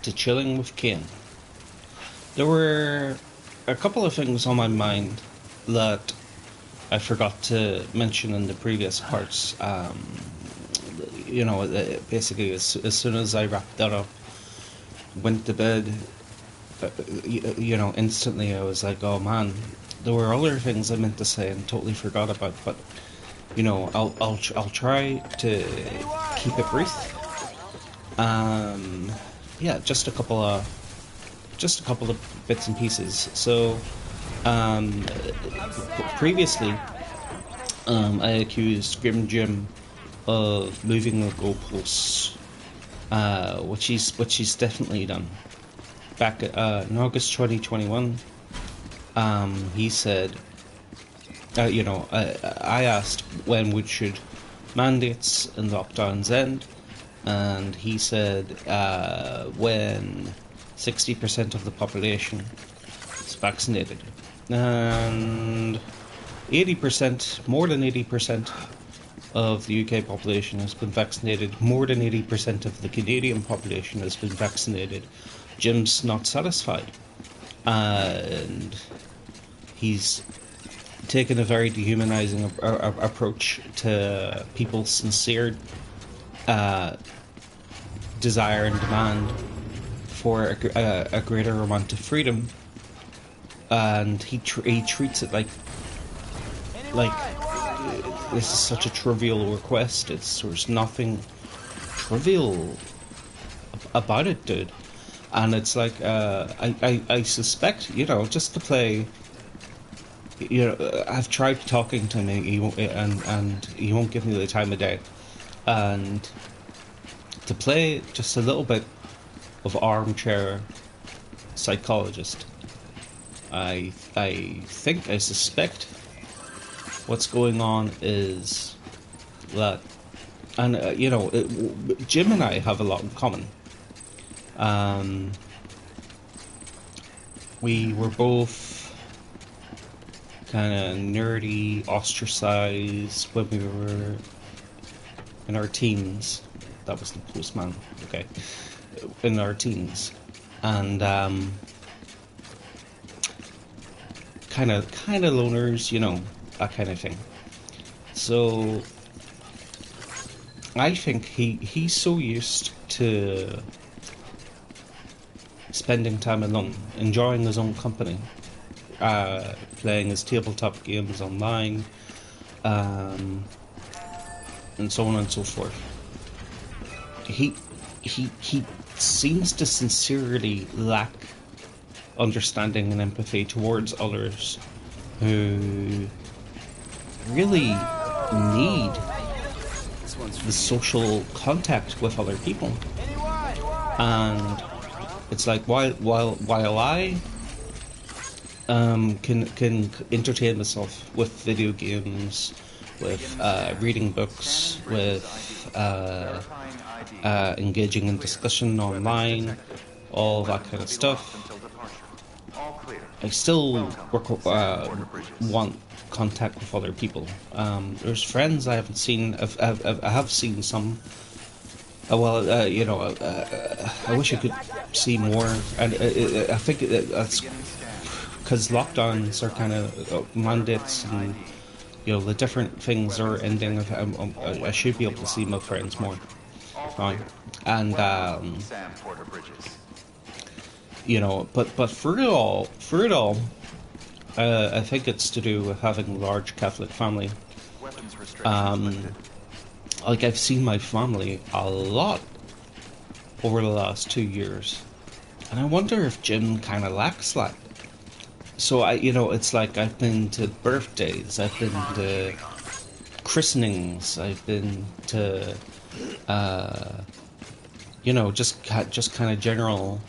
to chilling with Kane. There were a couple of things on my mind that I forgot to mention in the previous parts. Basically, as soon as I wrapped that up, went to bed, instantly I was like, oh man, there were other things I meant to say and totally forgot about. But I'll try to keep it brief. Yeah, just a couple of bits and pieces. So, previously, I accused Grim Jim of moving the goalposts, which he's definitely done. Back in August 2021, he said, I asked when should mandates and lockdowns end, and he said when 60% of the population is vaccinated, and 80%, more than 80% of the UK population has been vaccinated, more than 80% of the Canadian population has been vaccinated. Jim's not satisfied, and he's taken a very dehumanizing approach to people's sincere desire and demand for a greater amount of freedom, and he treats it like this is such a trivial request. There's nothing trivial about it, dude. And it's like I suspect, just to play. I've tried talking to him, and he won't give me the time of day. And to play just a little bit of armchair psychologist, I suspect what's going on is that, and Jim and I have a lot in common. We were both kind of nerdy, ostracized when we were in our teens. That was the postman, okay. In our teens, and kind of loners, that kind of thing. So I think he's so used to spending time alone, enjoying his own company, playing his tabletop games online, and so on and so forth. He seems to sincerely lack understanding and empathy towards others who really need the social contact with other people. And it's like while I can entertain myself with video games, with reading books, with engaging in discussion online, all that kind of stuff, I still want contact with other people. There's friends I haven't seen. I have seen some. I wish I could see more, and I think that's because lockdowns are kind of mandates, and the different things are ending. I should be able to see my friends more, right? And but for it all, I think it's to do with having a large Catholic family. Like, I've seen my family a lot over the last 2 years, and I wonder if Jim kind of lacks that. So it's like I've been to birthdays, I've been to christenings, I've been to just kind of general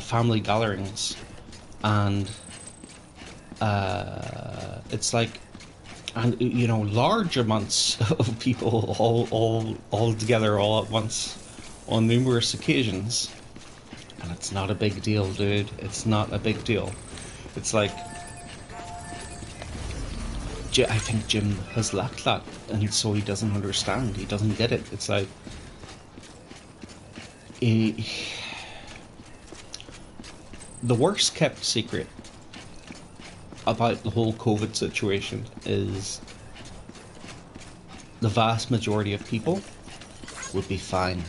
family gatherings, and it's like, and large amounts of people all together all at once on numerous occasions, and it's not a big deal, dude. It's not a big deal. It's like, I think Jim has lacked that, and so he doesn't understand. He doesn't get it. It's like the worst kept secret about the whole COVID situation is the vast majority of people would be fine.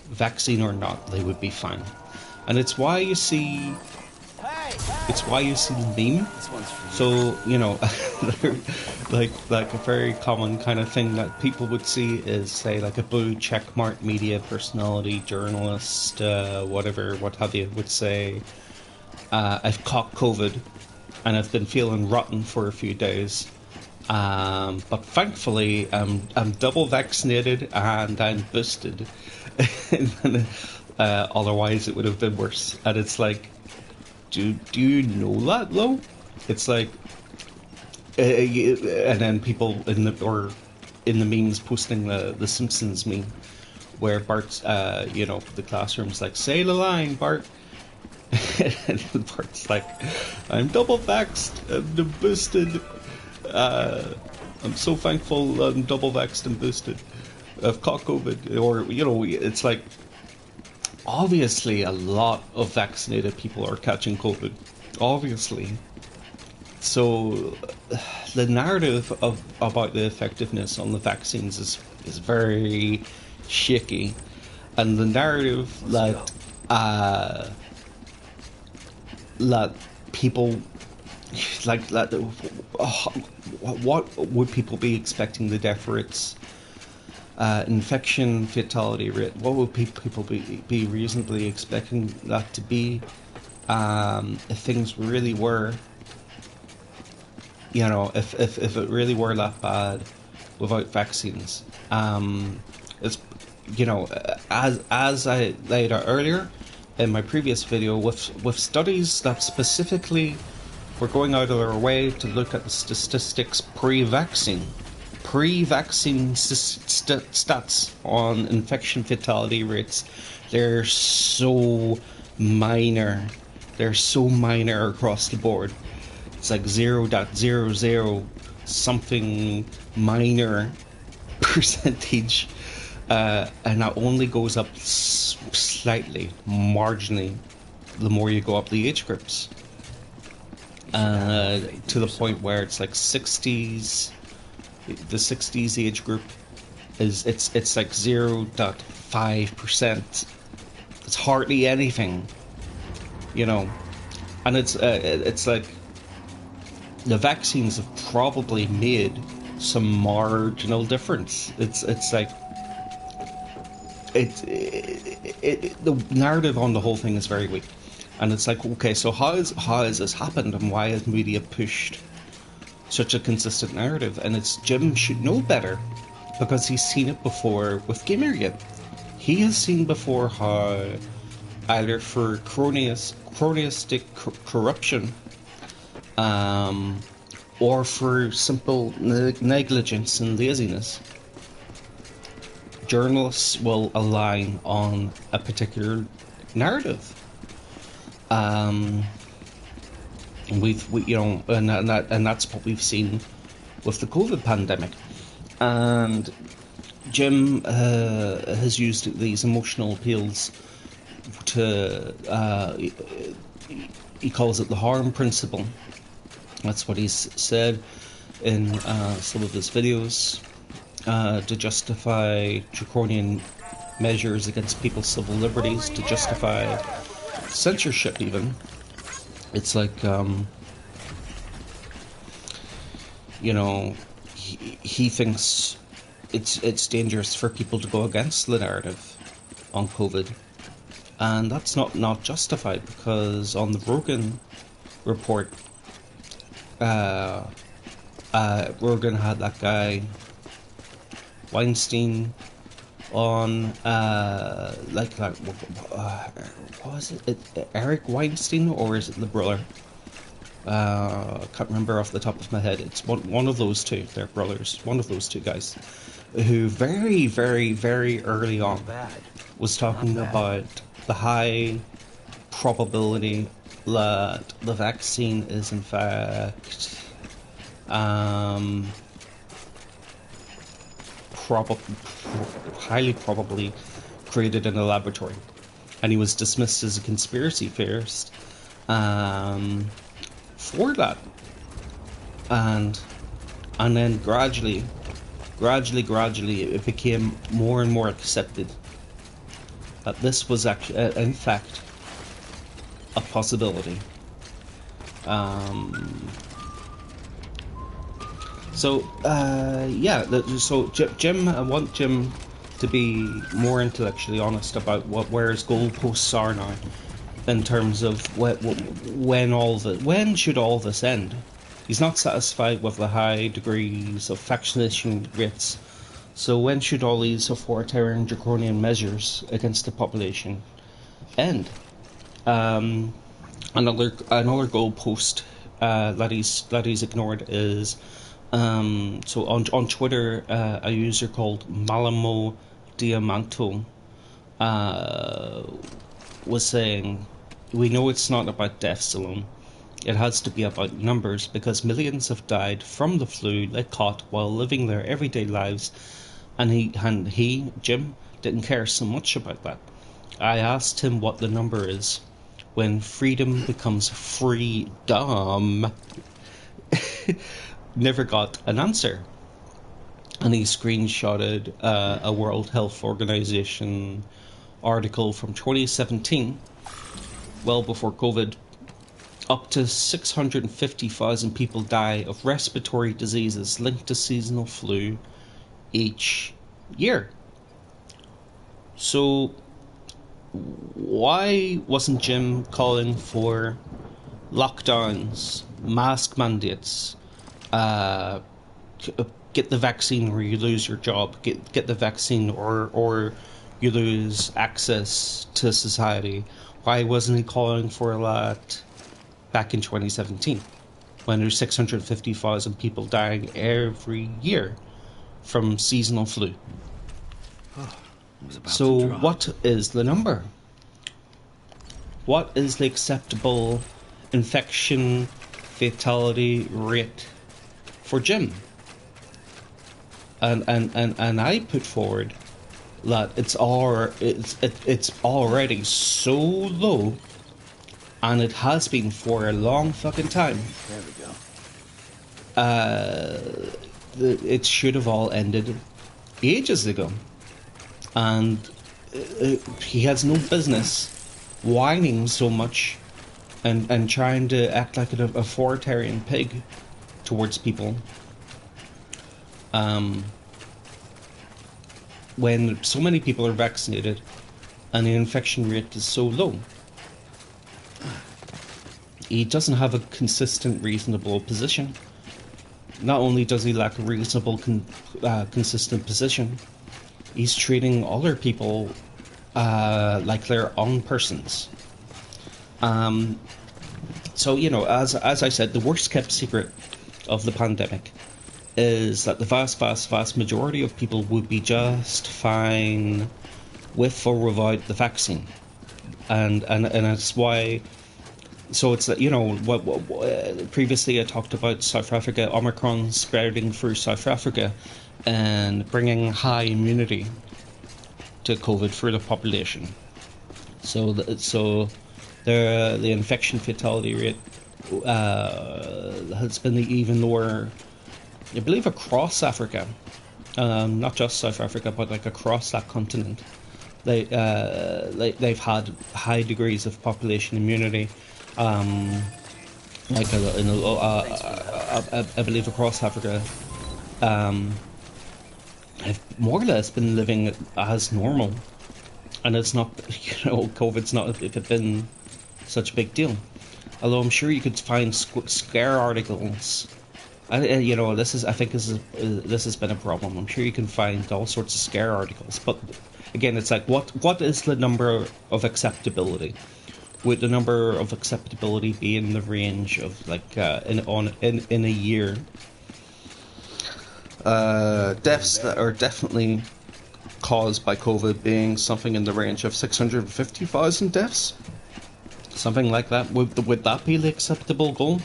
Vaccine or not, they would be fine. And it's why you see the meme. So, you know, like a very common kind of thing that people would see is, say, like a blue checkmark media personality, journalist, whatever, what have you, would say, I've caught COVID and I've been feeling rotten for a few days. But thankfully, I'm double vaccinated and I'm boosted. Otherwise, it would have been worse. And it's like, do you know that though? It's like, and then people in the memes posting the Simpsons meme where Bart's, you know, the classroom's like, say the line, Bart. And Bart's like, I'm double vaxxed and boosted. I'm so thankful I'm double vaxxed and boosted. I've caught COVID. Or, you know, it's like, obviously a lot of vaccinated people are catching COVID. Obviously. So the narrative about the effectiveness on the vaccines is very shaky. And the narrative that people like that, what would people be expecting the death rates, infection fatality rate, what would people be reasonably expecting that to be, if things really were, you know, if it really were that bad without vaccines? It's, you know, as I laid out earlier in my previous video, with studies that specifically were going out of their way to look at the statistics pre-vaccine stats on infection fatality rates. They're so minor. They're so minor across the board. It's like 0.00 something minor percentage, and that only goes up slightly, marginally, the more you go up the age groups. To the point where it's like 60s, the 60s age group is it's like 0.5%. It's hardly anything, you know. And it's like the vaccines have probably made some marginal difference. It's like the narrative on the whole thing is very weak. And it's like, okay, so how has this happened, and why has media pushed such a consistent narrative? And it's Jim should know better, because he's seen it before with Gamergate. He has seen before how either for cronyistic corruption, or for simple negligence and laziness, journalists will align on a particular narrative. We you know, and that's what we've seen with the COVID pandemic. And Jim has used these emotional appeals to he calls it the harm principle. That's what he's said in some of his videos, to justify draconian measures against people's civil liberties, to justify censorship even. It's like, you know, he thinks it's dangerous for people to go against the narrative on COVID, and that's not justified, because on the Rogan report, Rogan had that guy Weinstein on, what was it? Eric Weinstein, or is it the brother? Can't remember off the top of my head. It's one of those two. They're brothers. One of those two guys, who very, very, very early on was talking about the high probability that the vaccine is in fact highly probably created in a laboratory. and he was dismissed as a conspiracy theorist for that. And then gradually, it became more and more accepted that this was actually, in fact, a possibility. So Jim, I want Jim to be more intellectually honest about where his goalposts are now, in terms of when should all this end. He's not satisfied with the high degrees of vaccination rates, so when should all these authoritarian draconian measures against the population end? Another goalpost that he's ignored is so on Twitter, a user called Malamo Diamanto was saying, we know it's not about deaths alone. It has to be about numbers, because millions have died from the flu they caught while living their everyday lives, and he, Jim, didn't care so much about that. I asked him what the number is when freedom becomes freedom. Never got an answer. And he screenshotted a World Health Organization article from 2017, well before COVID. Up to 650,000 people die of respiratory diseases linked to seasonal flu each year. So why wasn't Jim calling for lockdowns, mask mandates, get the vaccine or you lose your job, get the vaccine or you lose access to society? Why wasn't he calling for that back in 2017, when there's 650,000 people dying every year from seasonal flu? So what is the number? What is the acceptable infection fatality rate for Jim? And I put forward that it's already so low, and it has been for a long fucking time. There we go. It should have all ended ages ago. And he has no business whining so much and trying to act like an authoritarian pig towards people. When so many people are vaccinated and the infection rate is so low. He doesn't have a consistent, reasonable position. Not only does he lack a reasonable, consistent position, he's treating other people like their own persons. So, you know, as I said, the worst kept secret of the pandemic is that the vast majority of people would be just fine with or without the vaccine. And that's why. So it's that, you know, previously I talked about South Africa, Omicron spreading through South Africa and bringing high immunity to COVID through the population. So the infection fatality rate has been even lower, I believe, across Africa, not just South Africa, but like across that continent. They've had high degrees of population immunity. I believe across Africa, have more or less been living as normal, and it's not, you know, COVID's not been such a big deal. Although I'm sure you could find scare articles. You know, this has been a problem. I'm sure you can find all sorts of scare articles, but again, it's like what is the number of acceptability? Would the number of acceptability be in the range of like in a year? Deaths that are definitely caused by COVID being something in the range of 650,000 deaths, something like that. Would that be the acceptable goal?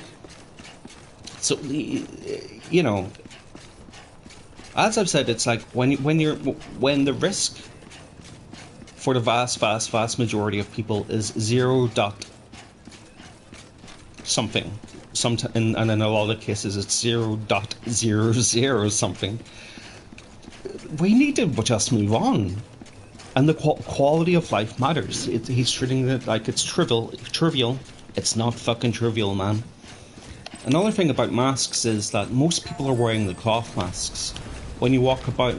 So, you know, as I've said, it's like when the risk for the vast majority of people is 0 dot something. And in a lot of cases it's 0.00 something. We need to just move on. And the quality of life matters. He's treating it like it's trivial. It's not fucking trivial, man. Another thing about masks is that most people are wearing the cloth masks. When you walk about,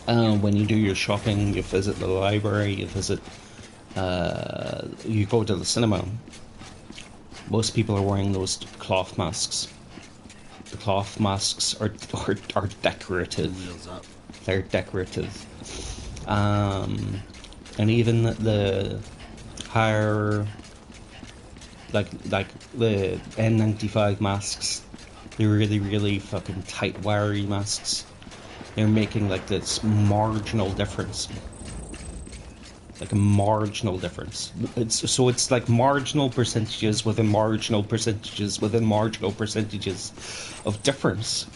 when you do your shopping, you visit the library, you go to the cinema, most people are wearing those cloth masks. The cloth masks are decorative. They're decorative. And even the higher, like the N95 masks, they're really fucking tight, wiry masks. They're making like this marginal difference. Like a marginal difference. It's like marginal percentages within marginal percentages within marginal percentages of difference.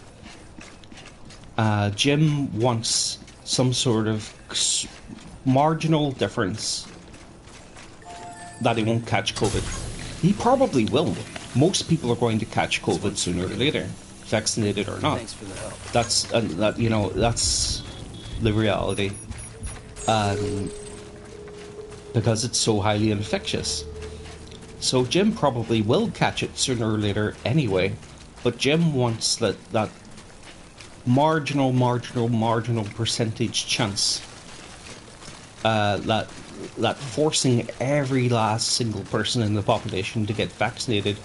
Jim wants some sort of marginal difference that he won't catch COVID. He probably will. Most people are going to catch COVID sooner or later, vaccinated or not. Thanks for the help. That's that's the reality. Because it's so highly infectious. So Jim probably will catch it sooner or later anyway, but Jim wants that marginal percentage chance, that forcing every last single person in the population to get vaccinated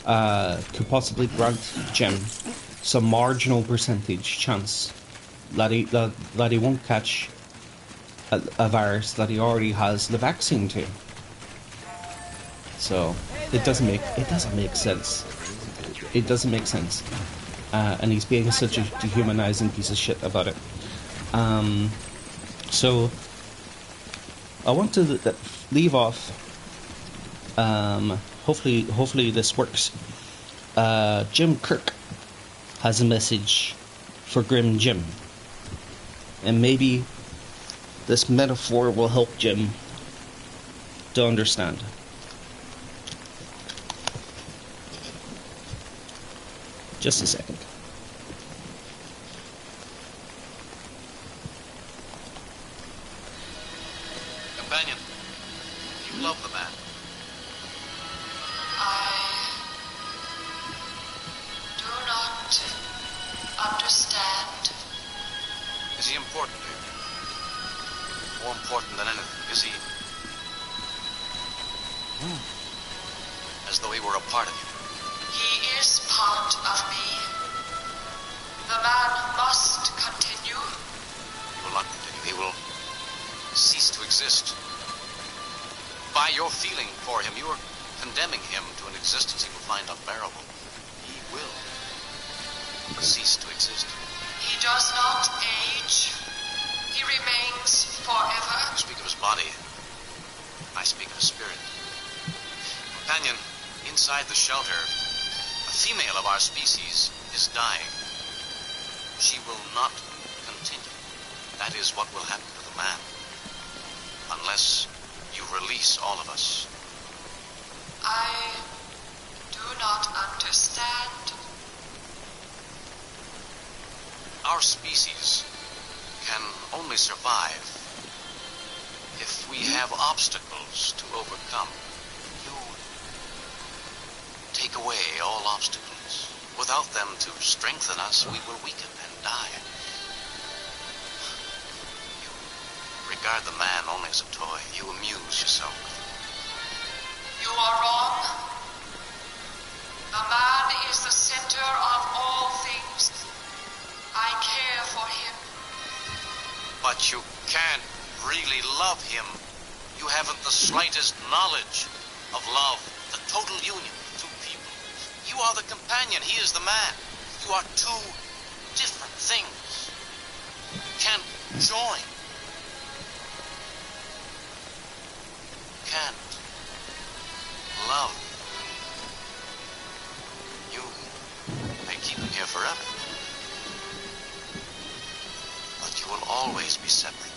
could possibly grant Jim some marginal percentage chance that he won't catch a virus that he already has the vaccine to. So it doesn't make sense. It doesn't make sense. And he's being such a dehumanizing piece of shit about it. So I want to leave off. Hopefully this works. Jim Kirk has a message for Grim Jim, and maybe this metaphor will help Jim to understand. Just a second. Companion, you love the man. I do not understand. Is he important to you? More important than anything, is he? As though he were a part of you. He is part of me. The man must continue. He will not continue. He will cease to exist. By your feeling for him, you are condemning him to an existence he will find unbearable. He will cease to exist. He does not age. He remains forever. You speak of his body. I speak of his spirit. Companion, inside the shelter, a female of our species is dying. She will not continue. That is what will happen to the man. Unless you release all of us. I do not understand. Our species can only survive if we have obstacles to overcome. You take away all obstacles. Without them to strengthen us, we will weaken and die. You regard the man only as a toy. You amuse yourself with him. You are wrong. The man is the center of all things. I care for him. But you can't really love him. You haven't the slightest knowledge of love, the total union of two people. You are the companion, he is the man. You are two different things. You can't join. You can't love. You may keep him here forever. But you will always be separate.